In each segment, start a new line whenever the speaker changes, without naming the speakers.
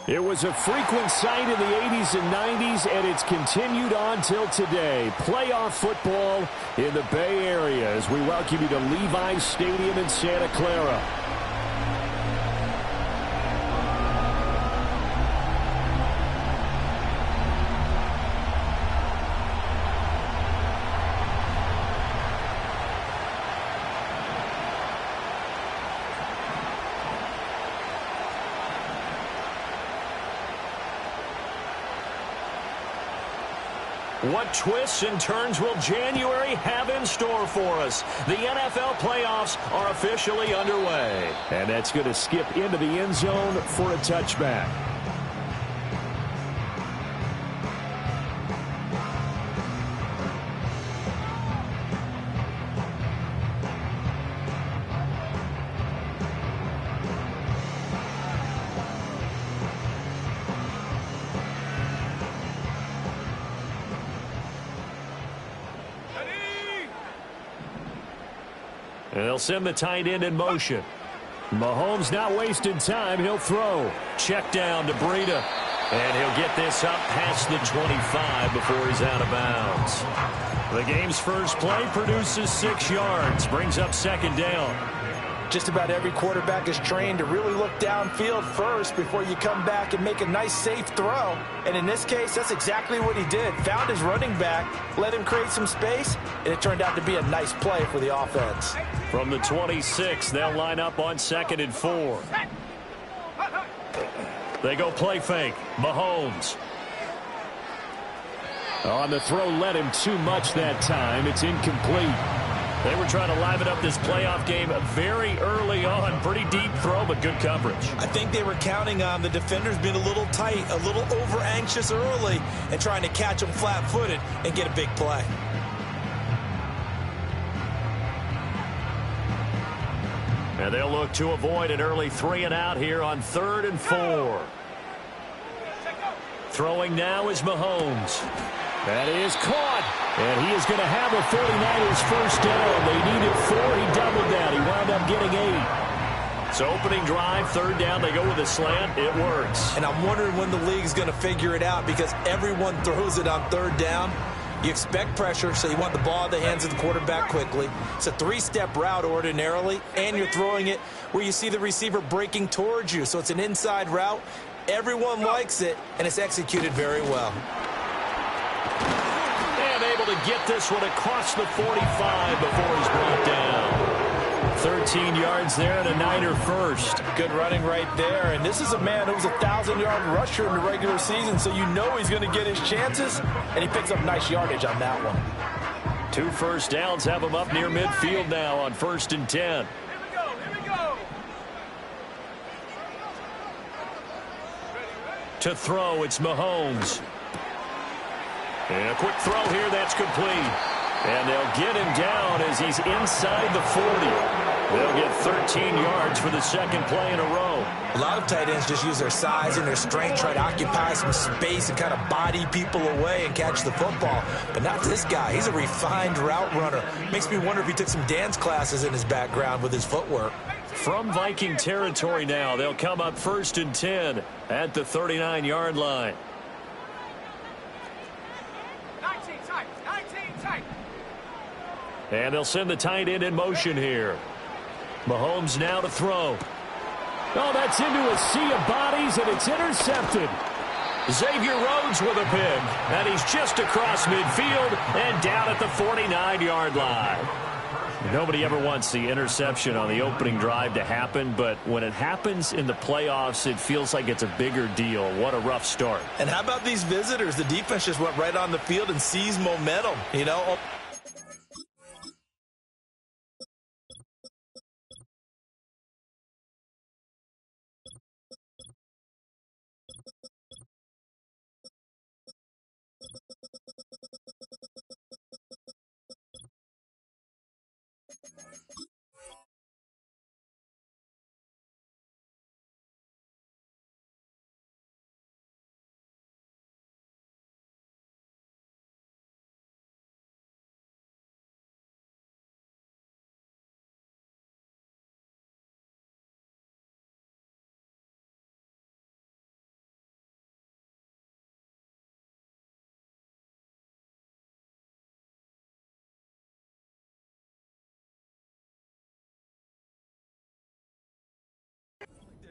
It was a frequent sight in the 80s and 90s, and it's continued on till today. Playoff football in the Bay Area as we welcome you to Levi's Stadium in Santa Clara. What twists and turns will January have in store for us? The NFL playoffs are officially underway. And that's going to skip into the end zone for a touchback. And they'll send the tight end in motion. Mahomes not wasting time. He'll throw. Check down to Breida. And he'll get this up past the 25 before he's out of bounds. The game's first play produces 6 yards. Brings up second down.
Just about every quarterback is trained to really look downfield first before you come back and make a nice, safe throw. And in this case, that's exactly what he did. Found his running back, let him create some space, and it turned out to be a nice play for the offense.
From the 26, they'll line up on 2nd and 4. They go play fake. Mahomes. On the throw, led him too much that time. It's incomplete. They were trying to liven up this playoff game very early on. Pretty deep throw, but good coverage.
I think they were counting on the defenders being a little tight, a little over-anxious early, and trying to catch them flat-footed and get a big play.
And they'll look to avoid an early 3-and-out here on 3rd and 4. Throwing now is Mahomes. That is caught. And he is going to have a 49ers first down. They needed 4. He doubled that. He wound up getting 8. So opening drive, 3rd down. They go with a slant. It works.
And I'm wondering when the league's going to figure it out because everyone throws it on 3rd down. You expect pressure, so you want the ball in the hands of the quarterback quickly. It's a 3-step route ordinarily, and you're throwing it where you see the receiver breaking towards you. So it's an inside route. Everyone likes it, and it's executed very well.
Able to get this one across the 45 before he's brought down. 13 yards there and a Niner first.
Good running right there. And this is a man who's a 1,000-yard rusher in the regular season, so you know he's going to get his chances, and he picks up nice yardage on that one.
2 first downs have him up near midfield now on 1st and 10.
Here we go.
To throw, it's Mahomes. And a quick throw here, that's complete. And they'll get him down as he's inside the 40. They'll get 13 yards for the 2nd play in a row.
A lot of tight ends just use their size and their strength, try to occupy some space and kind of body people away and catch the football. But not this guy. He's a refined route runner. Makes me wonder if he took some dance classes in his background with his footwork.
From Viking territory now, they'll come up 1st and 10 at the 39-yard line.
19 tight.
And they'll send the tight end in motion here. Mahomes now to throw. Oh, that's into a sea of bodies, and it's intercepted. Xavier Rhodes with a pick, and he's just across midfield and down at the 49-yard line. Nobody ever wants the interception on the opening drive to happen, but when it happens in the playoffs, it feels like it's a bigger deal. What a rough start.
And how about these visitors? The defense just went right on the field and seized momentum, you know.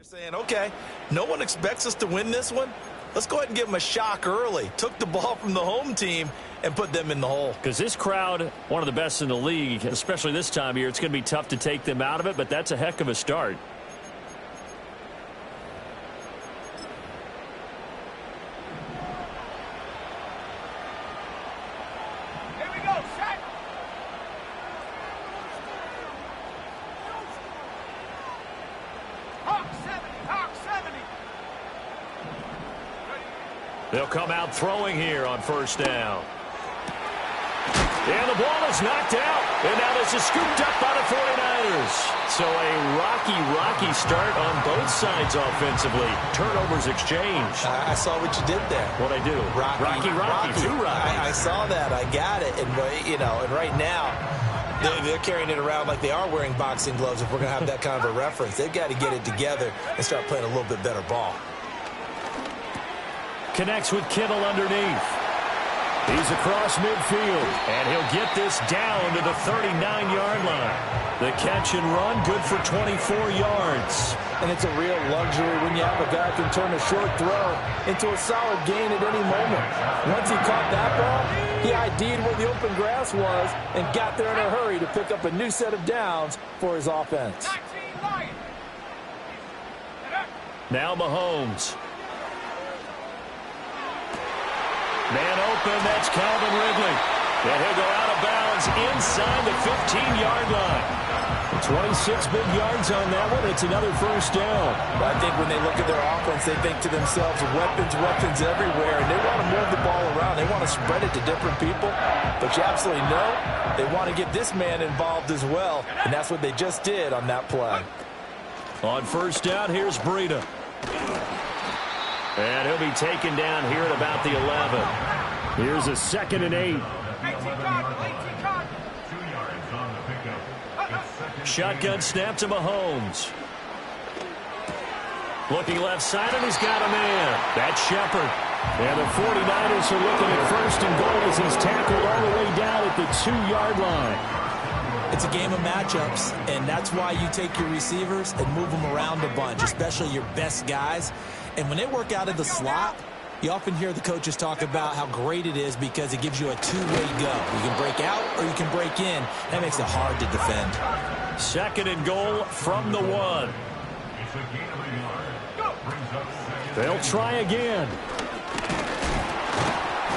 Saying, okay, no one expects us to win this one. Let's go ahead and give them a shock early. Took the ball from the home team and put them in the hole.
Because this crowd, one of the best in the league, especially this time of year, it's going to be tough to take them out of it, but that's a heck of a start.
Here we go, set. Hawk 70, Hawk 70.
They'll come out throwing here on first down. And the ball is knocked out. And now this is scooped up by the 49ers. So a rocky start on both sides offensively. Turnovers exchanged.
I saw what you did there.
What'd I do? Rocky. Two Rockies.
I saw that. I got it. And, you know, and right now, they're carrying it around like they are wearing boxing gloves if we're going to have that kind of a reference. They've got to get it together and start playing a little bit better ball.
Connects with Kittle underneath. He's across midfield, and he'll get this down to the 39-yard line. The catch and run, good for 24 yards.
And it's a real luxury when you have a guy who can turn a short throw into a solid gain at any moment. Once he caught that ball, he ID'd where the open grass was and got there in a hurry to pick up a new set of downs for his offense.
19 Lions.
Now Mahomes. Man open, that's Calvin Ridley. And he'll go out of bounds inside the 15-yard line. 26 big yards on that one. It's another first down.
I think when they look at their offense, they think to themselves, weapons everywhere, and they want to move the ball around. They want to spread it to different people. But you absolutely know they want to get this man involved as well, and that's what they just did on that play.
On first down, here's Breida. And he'll be taken down here at about the 11. Here's a 2nd and 8.
18 card.
Shotgun snap to Mahomes. Looking left side, and he's got a man. That's Shepard. And the 49ers are looking at first and goal as he's tackled all the way down at the 2-yard line.
It's a game of matchups, and that's why you take your receivers and move them around a bunch, especially your best guys. And when they work out of the slot, you often hear the coaches talk about how great it is because it gives you a two-way go. You can break out or you can break in. That makes it hard to defend.
2nd and goal from the 1. They'll try again.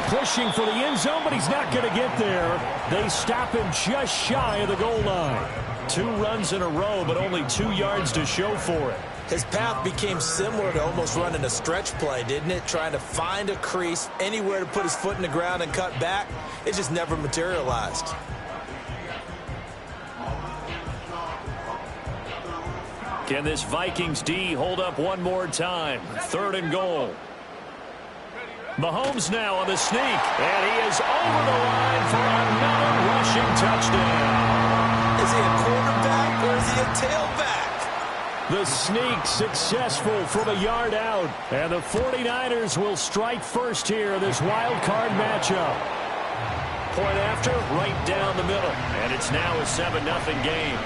Pushing for the end zone, but he's not going to get there. They stop him just shy of the goal line. 2 runs in a row, but only 2 yards to show for it.
His path became similar to almost running a stretch play, didn't it? Trying to find a crease, anywhere to put his foot in the ground and cut back. It just never materialized.
Can this Vikings D hold up one more time? 3rd and goal. Mahomes now on the sneak, and he is over the line for another rushing touchdown.
Is he a quarterback or is he a tailback?
The sneak successful from a yard out, and the 49ers will strike first here in this wild card matchup. Point after, right down the middle, and it's now a 7-0 game.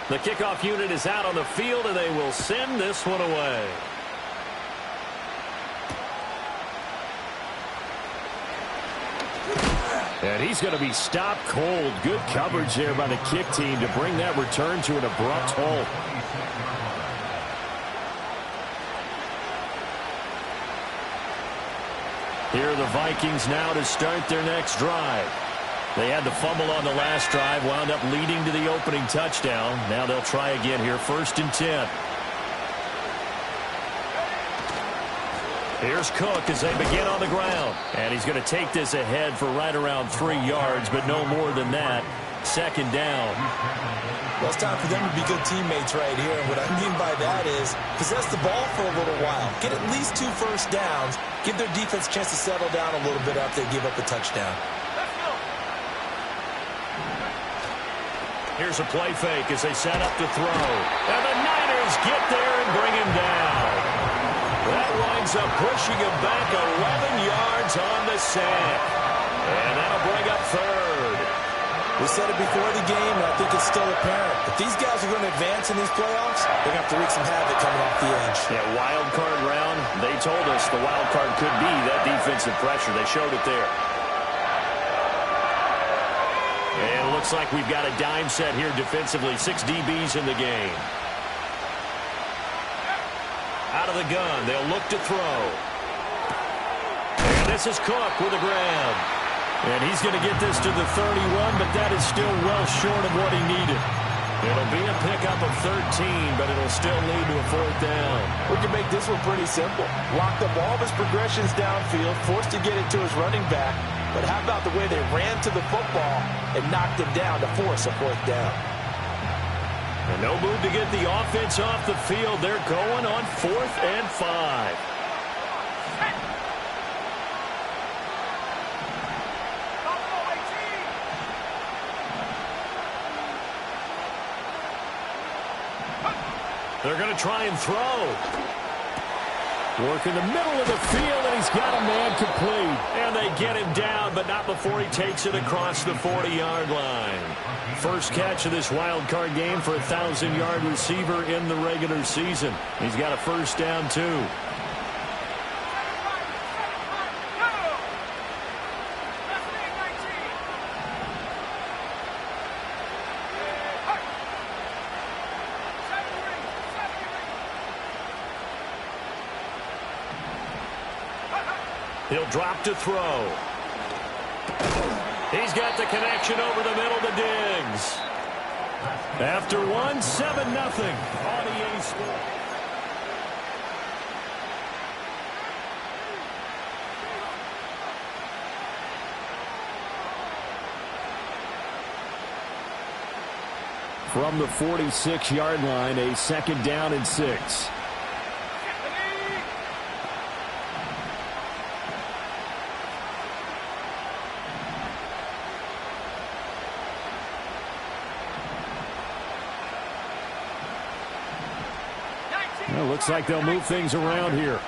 The kickoff unit is out on the field, and they will send this one away. And he's going to be stopped cold. Good coverage there by the kick team to bring that return to an abrupt halt. Here are the Vikings now to start their next drive. They had the fumble on the last drive, wound up leading to the opening touchdown. Now they'll try again here, 1st and 10. Here's Cook as they begin on the ground. And he's going to take this ahead for right around 3 yards, but no more than that. 2nd down.
Well, it's time for them to be good teammates right here. And what I mean by that is possess the ball for a little while. Get at least 2 first downs. Give their defense a chance to settle down a little bit after they give up a touchdown.
Here's a play fake as they set up to throw. And the Niners get there and bring him down. That winds up pushing him back 11 yards on the sack. And that'll bring up 3rd.
We said it before the game, and I think it's still apparent. If these guys are going to advance in these playoffs, they're going to have to wreak some havoc coming off the edge.
Yeah, wildcard round, they told us the wild card could be that defensive pressure. They showed it there. And it looks like we've got a dime set here defensively. 6 DBs in the game. Out of the gun, they'll look to throw. And this is Cook with a grab. And he's going to get this to the 31, but that is still well short of what he needed. It'll be a pickup of 13, but it'll still lead to a 4th down.
We can make this one pretty simple. Locked up all of his progressions downfield, forced to get it to his running back. But how about the way they ran to the football and knocked him down to force a 4th down?
And no move to get the offense off the field. They're going on 4th and 5. They're going to try and throw. Work in the middle of the field, and he's got a man complete. And they get him down, but not before he takes it across the 40-yard line. First catch of this wild card game for a 1,000-yard receiver in the regular season. He's got a 1st down, too. He'll drop to throw. He's got the connection over the middle to Diggs. After 1, 7-0 on EA Sports. From the 46-yard line, a 2nd down and 6. Well, looks like they'll move things around here.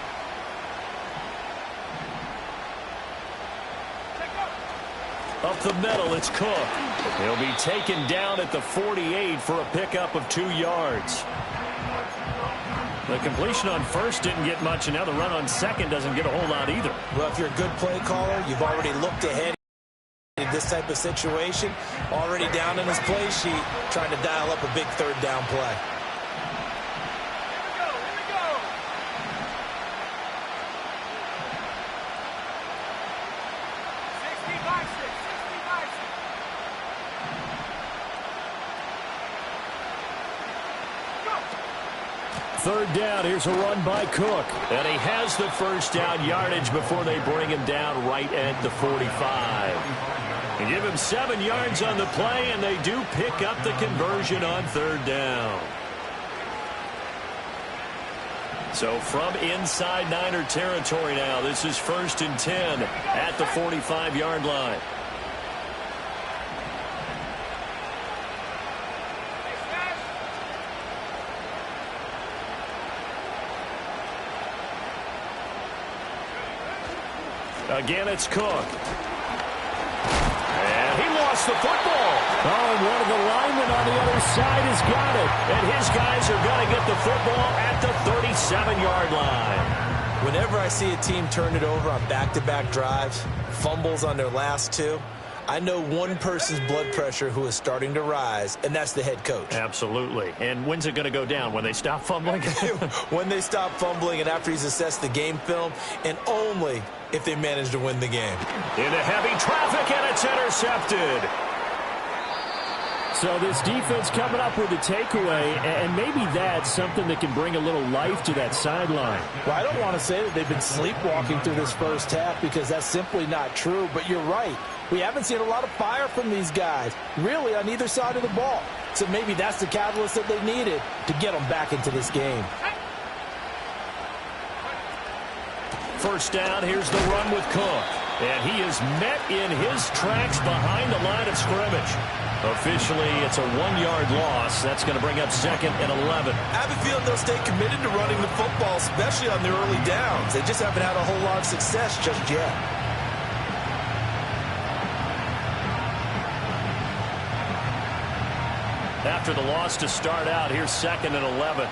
Up the middle, it's Cook. He'll be taken down at the 48 for a pickup of 2 yards. The completion on 1st didn't get much, and now the run on 2nd doesn't get a whole lot either.
Well, if you're a good play caller, you've already looked ahead in this type of situation. Already down in his play sheet, trying to dial up a big 3rd down play.
Third down, here's a run by Cook. And he has the 1st down yardage before they bring him down right at the 45. They give him 7 yards on the play, and they do pick up the conversion on 3rd down. So from inside Niner territory now, this is 1st and 10 at the 45-yard line. Again, it's Cook. And he lost the football. Oh, and one of the linemen on the other side has got it. And his guys are going to get the football at the 37-yard line.
Whenever I see a team turn it over on back-to-back drives, fumbles on their last 2, I know one person's blood pressure who is starting to rise, and that's the head coach.
Absolutely. And when's it going to go down? When they stop fumbling?
When they stop fumbling and after he's assessed the game film, and only if they manage to win the game.
Into heavy traffic, and it's intercepted.
So this defense coming up with a takeaway, and maybe that's something that can bring a little life to that sideline.
Well, I don't want to say that they've been sleepwalking through this first half because that's simply not true, but you're right. We haven't seen a lot of fire from these guys, really, on either side of the ball. So maybe that's the catalyst that they needed to get them back into this game.
First down, here's the run with Cook. And he is met in his tracks behind the line of scrimmage. Officially, it's a 1-yard loss. That's going to bring up 2nd and 11.
I have a feeling they'll stay committed to running the football, especially on their early downs. They just haven't had a whole lot of success just yet.
After the loss to start out, here's 2nd and 11.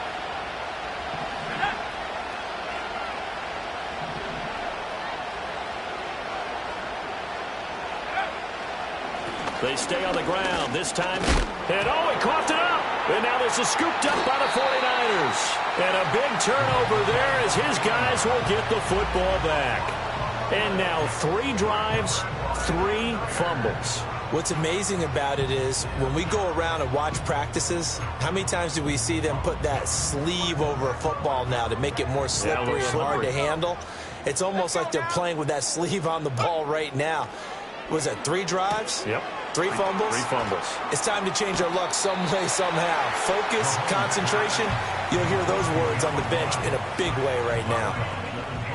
They stay on the ground this time. And he coughed it up. And now this is scooped up by the 49ers. And a big turnover there as his guys will get the football back. And now 3 drives, 3 fumbles.
What's amazing about it is when we go around and watch practices, how many times do we see them put that sleeve over a football now to make it more slippery and hard to handle? It's almost like they're playing with that sleeve on the ball right now. Was it 3 drives?
Yep.
3 fumbles?
3 fumbles.
It's time to change our luck some way, somehow. Focus, concentration. You'll hear those words on the bench in a big way right now.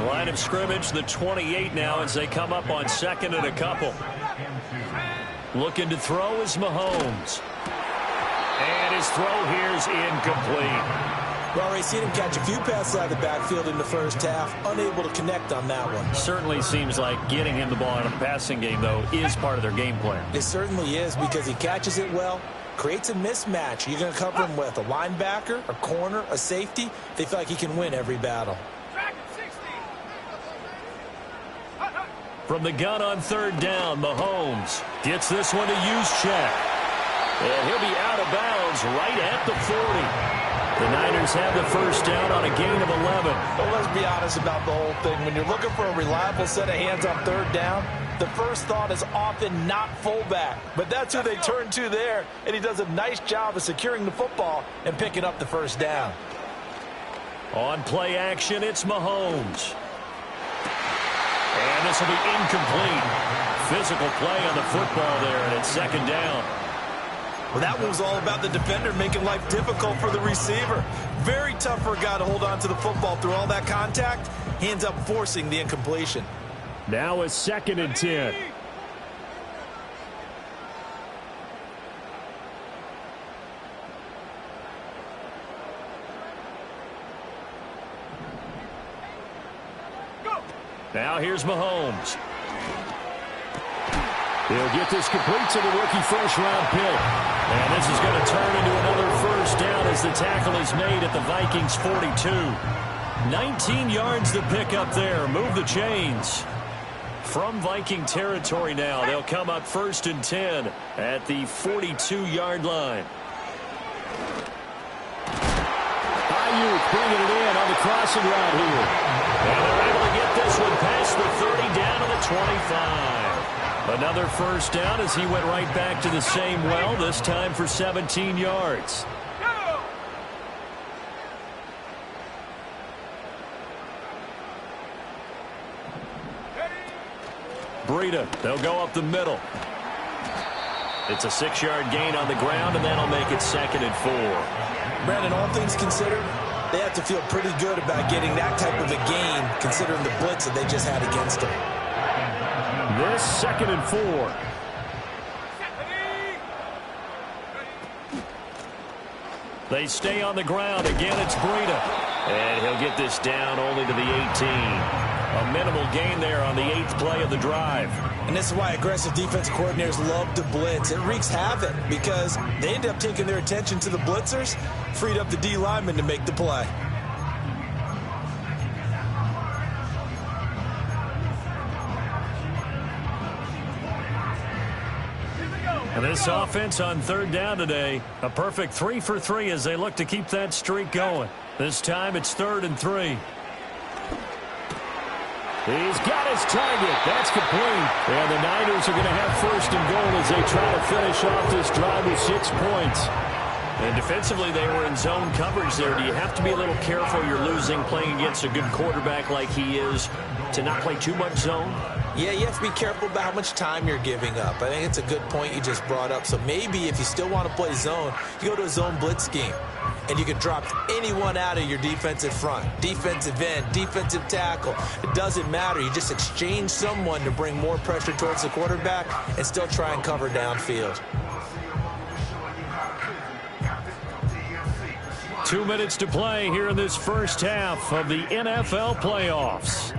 Line of scrimmage, the 28 now as they come up on 2nd and a couple. Looking to throw is Mahomes. And his throw here is incomplete.
Well, we've seen him catch a few passes out of the backfield in the first half, unable to connect on that one.
Certainly seems like getting him the ball in a passing game, though, is part of their game plan.
It certainly is because he catches it well, creates a mismatch. You're going to cover him with a linebacker, a corner, a safety. They feel like he can win every battle.
From the gun on 3rd down, Mahomes gets this one to Juszczyk. And he'll be out of bounds right at the 40. The Niners have the first down on a gain of 11.
Well, let's be honest about the whole thing. When you're looking for a reliable set of hands on 3rd down, the first thought is often not fullback. But that's who they turn to there, and he does a nice job of securing the football and picking up the first down.
On play action, it's Mahomes. And this will be incomplete. Physical play on the football there, and it's 2nd down.
Well, that one was all about the defender making life difficult for the receiver. Very tough for a guy to hold on to the football through all that contact. He ends up forcing the incompletion.
Now it's 2nd and 10.
Now here's Mahomes.
He'll get this complete to the rookie first-round pick.
And this is going to turn into another first down as the tackle is made at the Vikings 42. 19 yards to pick up there. Move the chains. From Viking territory now, they'll come up 1st and 10 at the 42-yard line.
Ayuk bringing it in on the crossing route here.
And they're able to get this one past the 30 down to the 25. Another first down as he went right back to the same well, this time for 17 yards. Breida, they'll go up the middle. It's a 6-yard gain on the ground, and that'll make it 2nd and 4.
Brandon, all things considered, they have to feel pretty good about getting that type of a gain, considering the blitz that they just had against them.
This 2nd and 4.
They stay on the ground. Again, it's Breida. And he'll get this down only to the 18. A minimal gain there on the 8th play of the drive.
And this is why aggressive defense coordinators love to blitz. It wreaks havoc because they end up taking their attention to the blitzers, freed up the D lineman to make the play.
And this offense on third down today, a perfect 3 for 3 as they look to keep that streak going. This time it's 3rd and 3.
He's got his target. That's complete. And the Niners are going to have 1st and goal as they try to finish off this drive with 6 points.
And defensively, they were in zone coverage there. Do you have to be a little careful? You're losing playing against a good quarterback like he is to not play too much zone?
Yeah, you have to be careful about how much time you're giving up. I think it's a good point you just brought up. So maybe if you still want to play zone, you go to a zone blitz scheme. And you can drop anyone out of your defensive front, defensive end, defensive tackle. It doesn't matter. You just exchange someone to bring more pressure towards the quarterback and still try and cover downfield.
2 minutes to play here in this first half of the NFL playoffs.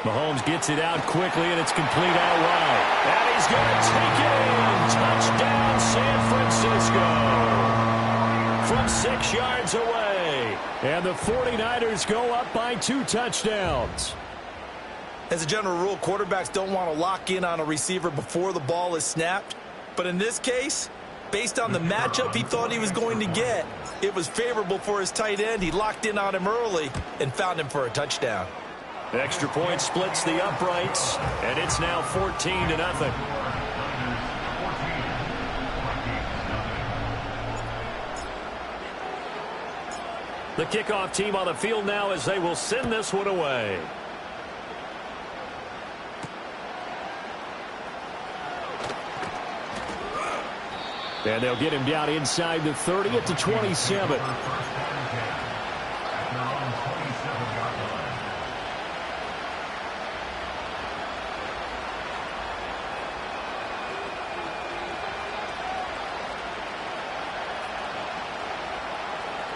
Mahomes gets it out quickly, and it's complete out wide. And he's going to take it in. Touchdown, San Francisco. From 6 yards away.
And the 49ers go up by 2 touchdowns.
As a general rule, quarterbacks don't want to lock in on a receiver before the ball is snapped. But in this case, based on the matchup he thought he was going to get, it was favorable for his tight end. He locked in on him early and found him for a touchdown.
Extra point splits the uprights, and it's now 14-0. The kickoff team on the field now as they will send this one away.
And they'll get him down inside the 30 at the 27.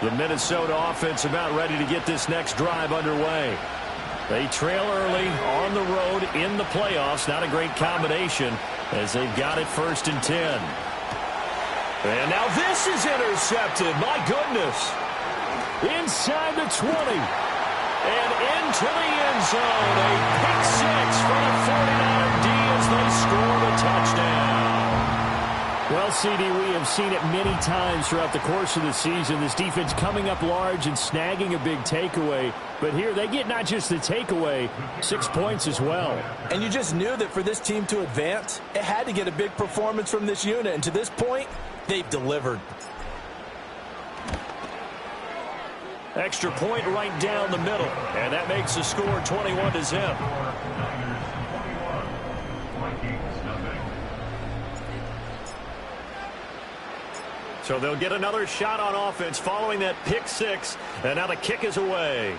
The Minnesota offense about ready to get this next drive underway. They trail early on the road in the playoffs. Not a great combination as they've got it 1st and 10. And now this is intercepted. My goodness.
Inside the 20.
And into the end zone. A pick 6 for the 49er D as they score the touchdown.
Well, CD, we have seen it many times throughout the course of the season. This defense coming up large and snagging a big takeaway. But here they get not just the takeaway, 6 points as well.
And you just knew that for this team to advance, it had to get a big performance from this unit. And to this point, they've delivered.
Extra point right down the middle. And that makes the score 21-0. So they'll get another shot on offense following that pick 6. And now the kick is away.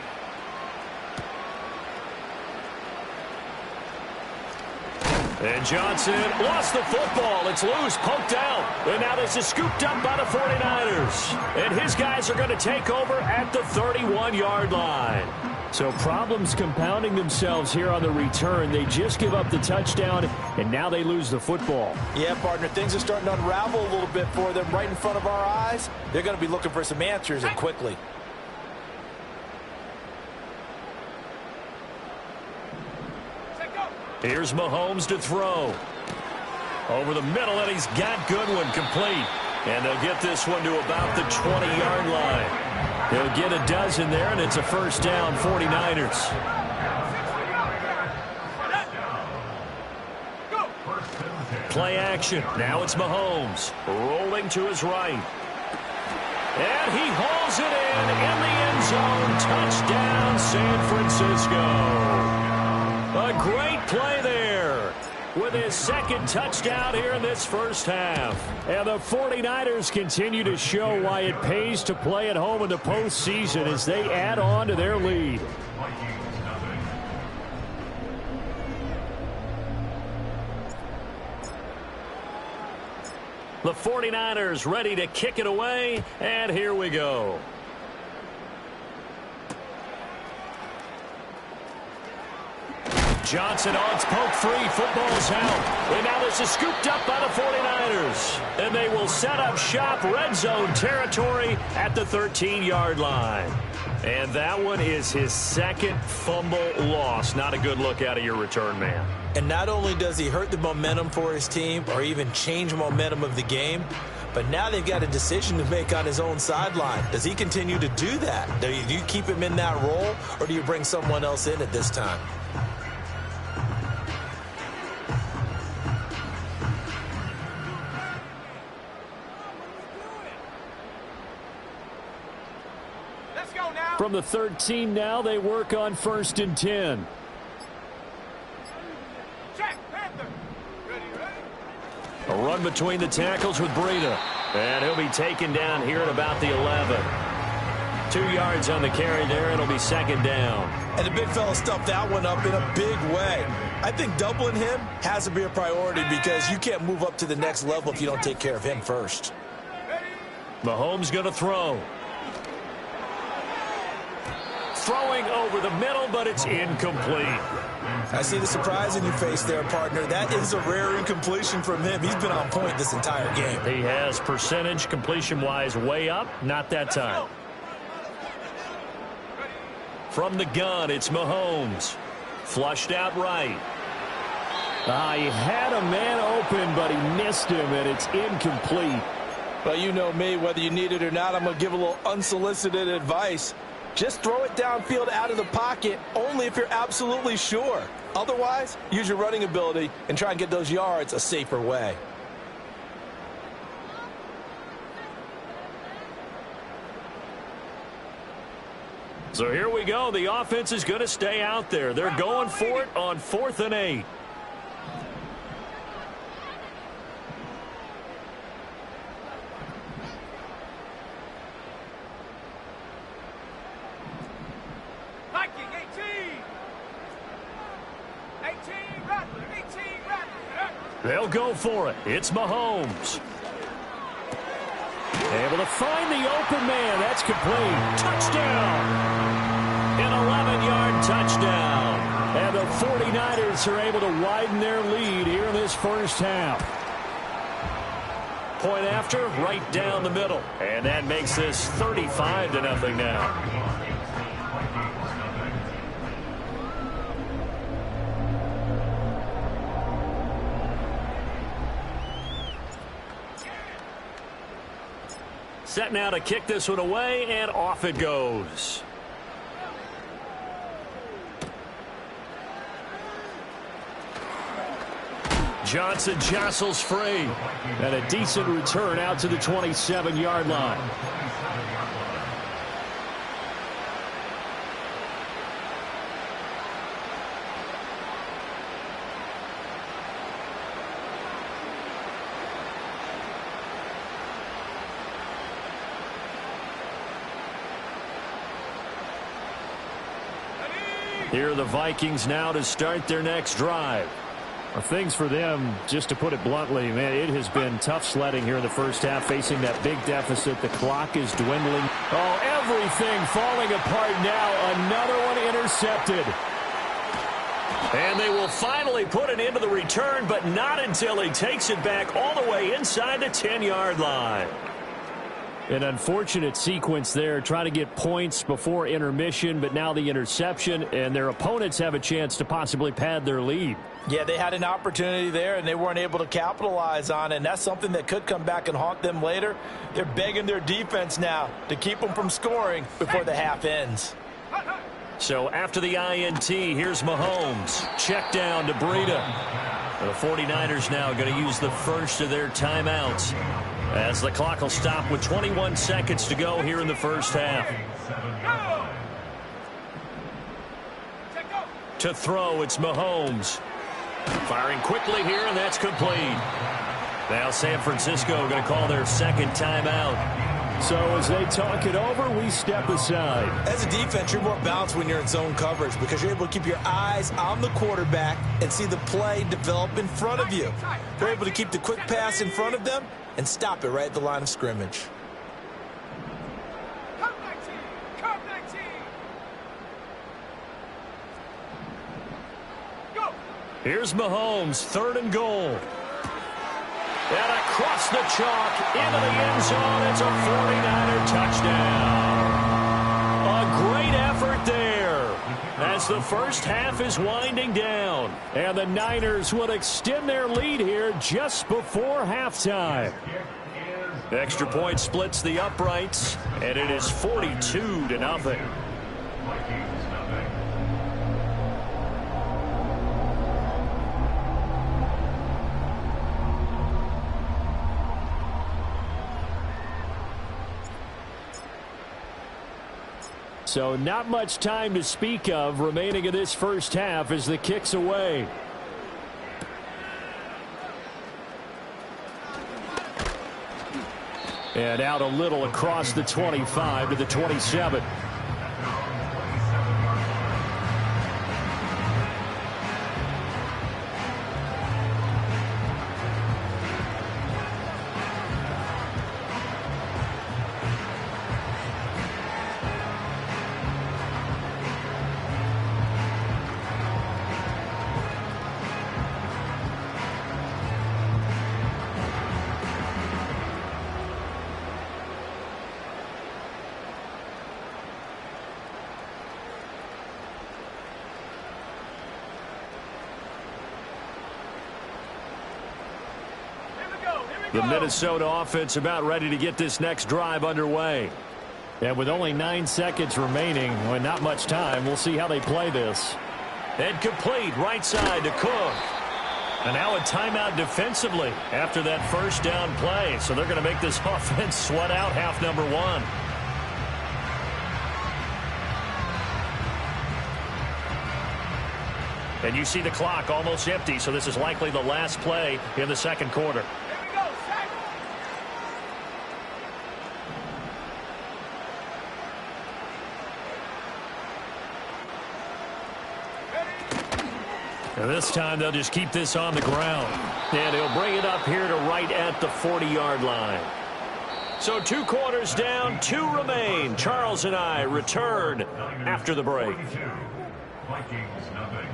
And Johnson lost the football. It's loose, poked out. And now this is scooped up by the 49ers. And his guys are going to take over at the 31-yard line.
So problems compounding themselves here on the return. They just give up the touchdown, and now they lose the football.
Yeah, partner, things are starting to unravel a little bit for them right in front of our eyes. They're going to be looking for some answers, and quickly.
Here's Mahomes to throw. Over the middle, and he's got Goodwin complete. And they'll get this one to about the 20-yard line. They'll get a dozen there, and it's a 1st down, 49ers. Play action. Now it's Mahomes rolling to his right. And he hauls it in the end zone. Touchdown, San Francisco. A great play there with his 2nd touchdown here in this first half.
And the 49ers continue to show why it pays to play at home in the postseason as they add on to their lead.
The 49ers ready to kick it away, and here we go. Johnson, oh, it's poked free. Football's out. And now this is scooped up by the 49ers. And they will set up shop, red zone territory at the 13-yard line. And that one is his second fumble loss. Not a good look out of your return man.
And not only does he hurt the momentum for his team or even change momentum of the game, but now they've got a decision to make on his own sideline. Does he continue to do that? Do you keep him in that role, or do you bring someone else in at this time?
Let's go now.
From the 13 now, they work on 1st and 10.
Check, Panther. Ready, ready.
A run between the tackles with Breida. And he'll be taken down here at about the 11. 2 yards on the carry there. It'll be 2nd down.
And the big fella stuffed that one up in a big way. I think doubling him has to be a priority because you can't move up to the next level if you don't take care of him first.
Mahomes going to throw. Throwing over the middle, but it's incomplete.
I see the surprise in your face there, partner. That is a rare incompletion from him. He's been on point this entire game.
He has percentage completion-wise way up. Not that time. From the gun, it's Mahomes. Flushed out right.
He had a man open, but he missed him, and it's incomplete.
Well, you know me, whether you need it or not, I'm going to give a little unsolicited advice. Just throw it downfield out of the pocket only if you're absolutely sure. Otherwise, use your running ability and try and get those yards a safer way.
So here we go. The offense is going to stay out there. They're going for it on 4th and 8.
Viking, 18. 18, Rattler, 18, Rattler.
They'll go for it. It's Mahomes. Able to find the open man. That's complete. Touchdown. An 11-yard touchdown. And the 49ers are able to widen their lead here in this first half. Point after, right down the middle. And that makes this 35-0 now. Set now to kick this one away, and off it goes. Johnson jostles free.
And a decent return out to the 27-yard line.
Here are the Vikings now to start their next drive.
Well, things for them, just to put it bluntly, man, it has been tough sledding here in the first half, facing that big deficit. The clock is dwindling. Oh, everything falling apart now. Another one intercepted.
And they will finally put it into the return, but not until he takes it back all the way inside the 10-yard line.
An unfortunate sequence there, trying to get points before intermission, but now the interception, and their opponents have a chance to possibly pad their lead.
Yeah, they had an opportunity there, and they weren't able to capitalize on it, and that's something that could come back and haunt them later. They're begging their defense now to keep them from scoring before the half ends.
So after the INT, here's Mahomes. Check down to Breida. The 49ers now going to use the first of their timeouts, as the clock will stop with 21 seconds to go here in the first half. To throw, it's Mahomes. Firing quickly here, and that's complete. Now San Francisco going to call their second timeout.
So as they talk it over, we step aside.
As a defense, you're more balanced when you're in zone coverage because you're able to keep your eyes on the quarterback and see the play develop in front of you. They're able to keep the quick pass in front of them and stop it right at the line of scrimmage.
Come 19, come 19. Go.
Here's Mahomes, 3rd and goal. And across the chalk, into the end zone. It's a 49er touchdown. A great effort there as the first half is winding down. And the Niners will extend their lead here just before halftime. Extra point splits the uprights, and it is 42-0.
So not much time to speak of remaining in this first half as the kick's away. And out a little across the 25 to the 27.
The Minnesota offense about ready to get this next drive underway.
And with only 9 seconds remaining, well, not much time, we'll see how they play this.
And complete right side to Cook. And now a timeout defensively after that first down play. So they're going to make this offense sweat out half number 1. And you see the clock almost empty, so this is likely the last play in the second quarter.
Here we go, sack.
And this time they'll just keep this on the ground. And he'll bring it up here to right at the 40-yard line. So 2 quarters down, 2 remain. Charles and I return after the break.
Vikings, nothing.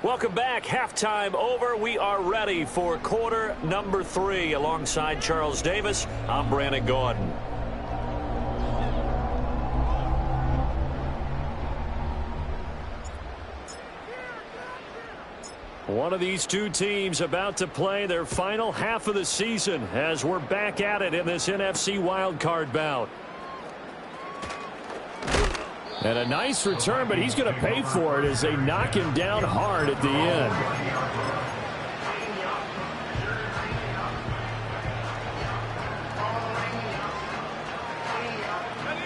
Welcome back. Halftime over. We are ready for quarter number 3. Alongside Charles Davis, I'm Brandon Gordon. One of these two teams about to play their final half of the season as we're back at it in this NFC wildcard bout.
And a nice return, but he's going to pay for it as they knock him down hard at the end.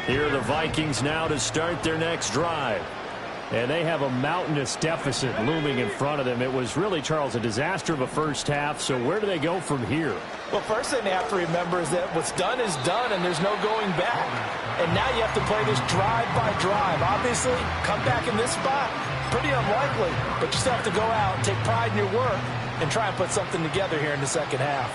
Here are the Vikings now to start their next drive.
And they have a mountainous deficit looming in front of them. It was really, Charles, a disaster of a first half. So where do they go from here?
Well, first thing they have to remember is that what's done is done, and there's no going back. And now you have to play this drive by drive. Obviously, come back in this spot, pretty unlikely. But you still have to go out, take pride in your work, and try and put something together here in the second half.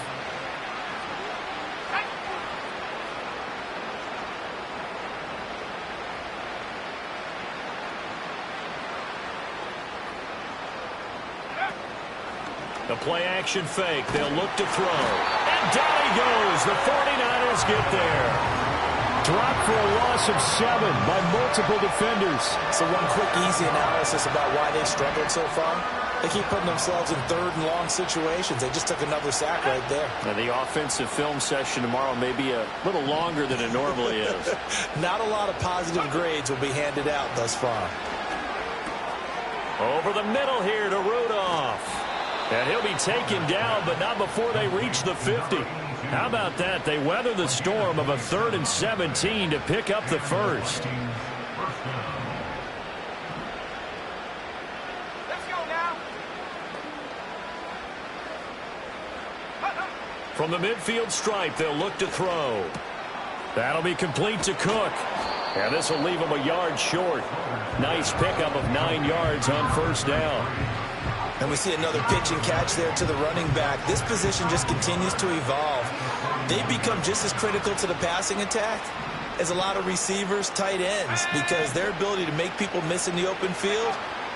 The play-action fake. They'll look to throw. And down he goes. The 49ers get there.
Dropped for a loss of 7 by multiple defenders.
So one quick, easy analysis about why they struggled so far. They keep putting themselves in 3rd and long situations. They just took another sack right there.
Now the offensive film session tomorrow may be a little longer than it normally is.
Not a lot of positive grades will be handed out thus far.
Over the middle here to Rudolph. And he'll be taken down, but not before they reach the 50. How about that? They weather the storm of a 3rd and 17 to pick up the first.
Let's go now.
From the midfield stripe, they'll look to throw. That'll be complete to Cook.
And this will leave him a yard short. Nice pickup of 9 yards on first down.
And we see another pitch and catch there to the running back. This position just continues to evolve. They become just as critical to the passing attack as a lot of receivers, tight ends, because their ability to make people miss in the open field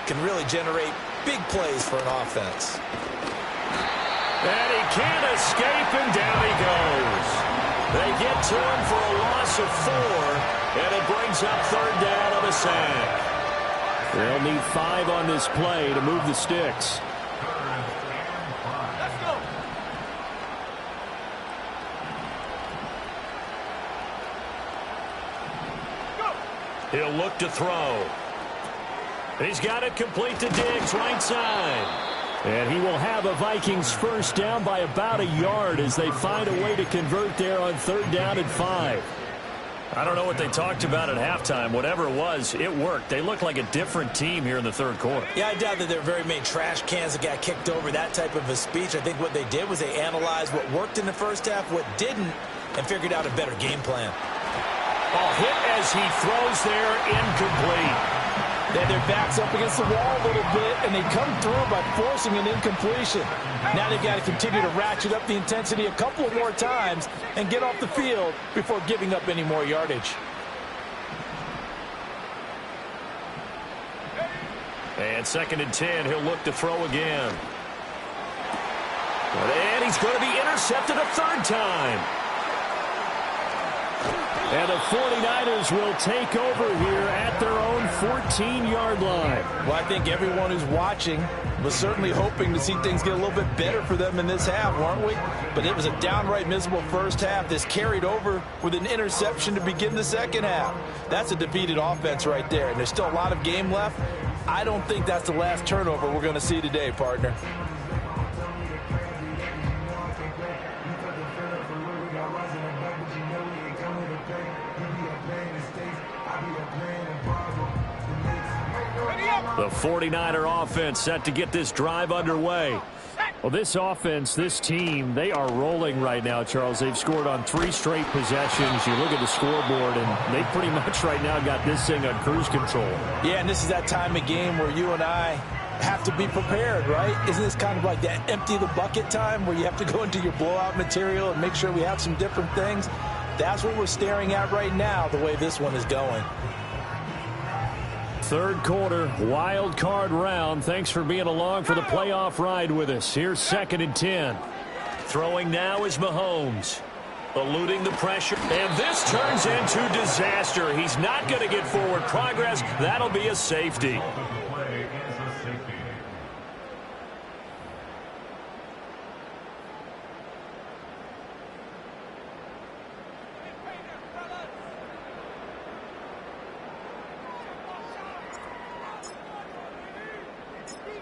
can really generate big plays for an offense.
And he can't escape, and down he goes. They get to him for a loss of 4, and it brings up third down on a sack.
They'll need 5 on this play to move the sticks.
Let's go.
He'll look to throw. He's got it complete to Diggs, right side.
And he will have a Vikings first down by about a yard as they find a way to convert there on third down and 5.
I don't know what they talked about at halftime. Whatever it was, it worked. They look like a different team here in the third quarter.
Yeah, I doubt that there are very many trash cans that got kicked over, that type of a speech. I think what they did was they analyzed what worked in the first half, what didn't, and figured out a better game plan.
Ball hit as he throws there, incomplete.
They had their backs up against the wall a little bit, and they come through by forcing an incompletion. Now they've got to continue to ratchet up the intensity a couple of more times and get off the field before giving up any more yardage.
And 2nd and 10, he'll look to throw again. And he's going to be intercepted a third time.
And the 49ers will take over here at their own 14-yard line.
Well, I think everyone who's watching was certainly hoping to see things get a little bit better for them in this half, weren't we? But it was a downright miserable first half. This carried over with an interception to begin the second half. That's a defeated offense right there, and there's still a lot of game left. I don't think that's the last turnover we're going to see today, partner.
The 49er offense set to get this drive underway.
Well, this offense, this team, they are rolling right now, Charles. They've scored on 3 straight possessions. You look at the scoreboard, and they pretty much right now got this thing on cruise control.
Yeah, and this is that time of game where you and I have to be prepared, right? Isn't this kind of like that empty the bucket time where you have to go into your blowout material and make sure we have some different things? That's what we're staring at right now, the way this one is going.
Third quarter, wild card round. Thanks for being along for the playoff ride with us. Here's 2nd and 10.
Throwing now is Mahomes. Eluding the pressure. And this turns into disaster. He's not going to get forward progress. That'll be a safety.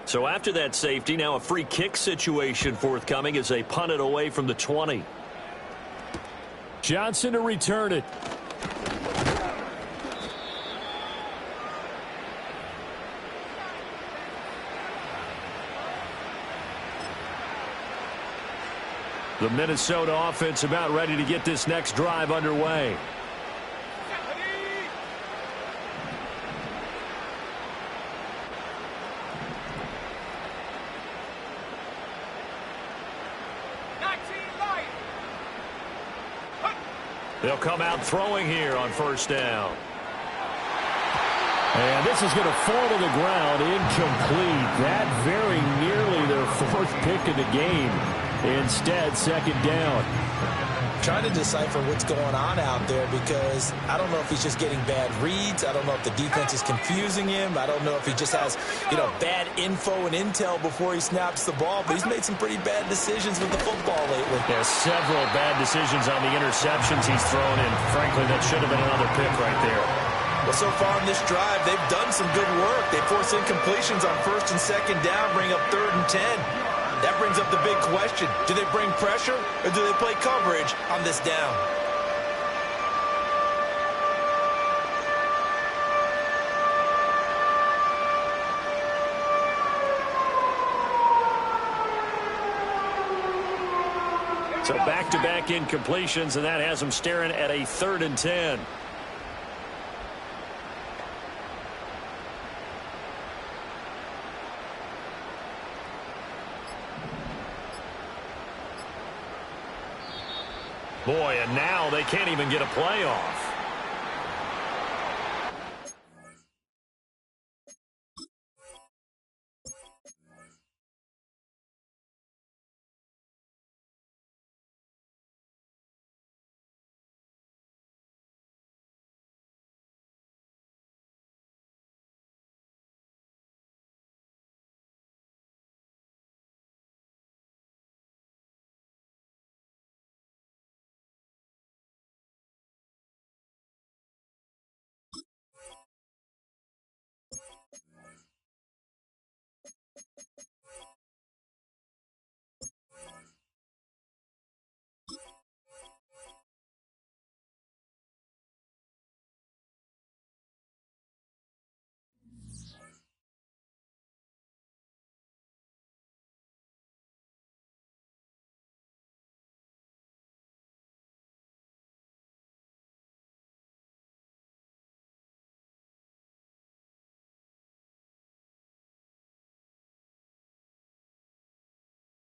So after that safety, now a free kick situation forthcoming as they punt it away from the 20.
Johnson to return it.
The Minnesota offense about ready to get this next drive underway. They'll come out throwing here on first down.
And this is going to fall to the ground, incomplete. That very nearly their 4th pick of the game. Instead, 2nd down.
Trying to decipher what's going on out there because I don't know if he's just getting bad reads. I don't know if the defense is confusing him. I don't know if he just has, bad info and intel before he snaps the ball. But he's made some pretty bad decisions with the football lately.
There's several bad decisions on the interceptions he's thrown, and frankly, that should have been another pick right there.
Well, so far in this drive, they've done some good work. They force incompletions on 1st and 2nd down, bring up 3rd and 10. That brings up the big question. Do they bring pressure or do they play coverage on this down?
So back-to-back incompletions, and that has them staring at a 3rd and 10. Boy, and now they can't even get a play off.